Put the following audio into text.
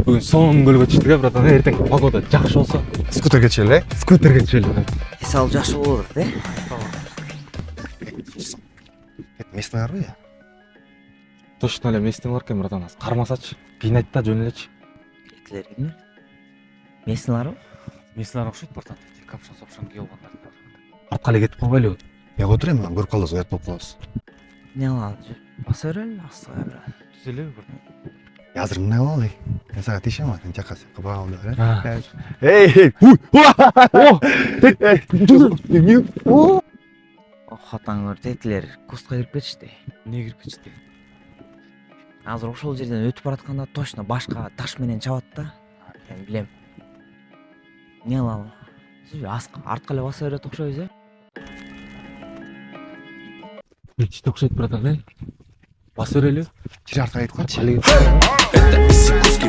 Бүгін соң көлге түштік, братан. Ертең погода жақсы болса, Скутерге чели. скутерге түшелі. Сал жакшы болот, Местный арбы. Точно эле местный бар экен, братан. Кармасачы, кыйнайт да жөн элечи. Этлер кимдер? Местналарбы? Местнер окшойт, братан. Капшан кие алгандар. Артка эле кетип калбайлыбы? Я отыр эми, көрүп калдыңыз, уят болуп калабыз. Не алат? Баса берели, астыга берели. Түзелеби, братан? Азыр мына болой. Мен сага тиешем атын жакасы. Кабагымда бере. А. Эй, уй. Хатаң көрдү, этлер кустка кирип кетишти. Не кирип кетишти? Азыр ошол жерден өтүп баратканда точно башка таш менен чабат да. Мен билем. Не алалы? Сиз артка эле баса берет окшойбуз, Кетишти окшойт, братан. Баса берели. Жер артка кетип калчы. Алиги. Это isi куски